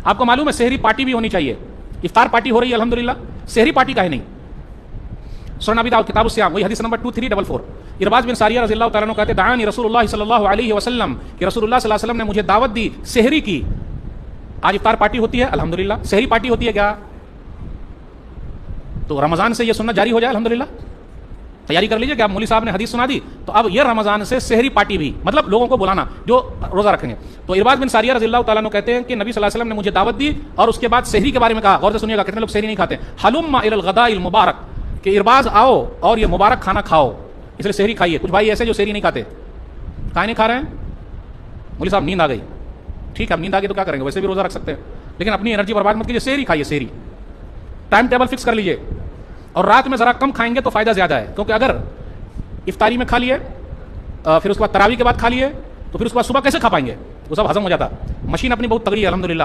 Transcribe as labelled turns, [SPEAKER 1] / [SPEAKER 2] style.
[SPEAKER 1] आपको मालूम है सेहरी पार्टी भी होनी चाहिए। इफ्तार पार्टी हो रही है अल्हम्दुलिल्लाह, सेहरी पार्टी का है नहीं। सुनन अबी दाऊद किताब सियाम, वही हदीस नंबर 2344। इरबाज बिन सारिया रज़ियल्लाहु तआला अन्हु कहते दानी रसूलुल्लाह सल्लल्लाहु अलैहि वसल्लम कि रसूलुल्लाह सल्लल्लाहु अलैहि वसल्लम ने मुझे दावत दी सेहरी की। आज इफ्तार पार्टी होती है अल्हम्दुलिल्लाह, सेहरी पार्टी होती है क्या? तो रमजान से ये सुन्नत जारी हो जाए अल्हम्दुलिल्लाह। तैयारी कर लीजिए कि आप मौलवी साहब ने हदीस सुना दी, तो अब ये रमजान से सेहरी पार्टी भी, मतलब लोगों को बुलाना जो रोजा रखेंगे। तो इरबाज बिन सारिया रज़ियल्लाहु तआला अन्हु कहते हैं कि नबी सल्लल्लाहु अलैहि वसल्लम ने मुझे दावत दी और उसके बाद सेहरी के बारे में कहा। गौर से सुनिएगा, कितने लोग सेहरी नहीं खाते। हलुम्मा इलल गदाइल मुबारक, कि इरबाज आओ और ये मुबारक खाना खाओ, इसलिए सेहरी खाइए। कुछ भाई ऐसे जो सेहरी नहीं खाते, काहे नहीं खा रहे हैं? मौलवी साहब नींद आ गई। ठीक है, अब नींद आ गई तो क्या करेंगे, वैसे भी रोजा रख सकते हैं, लेकिन अपनी एनर्जी बर्बाद मत कीजिए, सेहरी खाइए। सेहरी टाइम टेबल फिक्स कर लीजिए और रात में जरा कम खाएंगे तो फायदा ज्यादा है, क्योंकि अगर इफ्तारी में खा लिए फिर उसके बाद तरावी के बाद खा लिए तो फिर उसके बाद सुबह कैसे खा पाएंगे? वो सब हजम हो जाता। मशीन अपनी बहुत तगड़ी है अल्हम्दुलिल्लाह।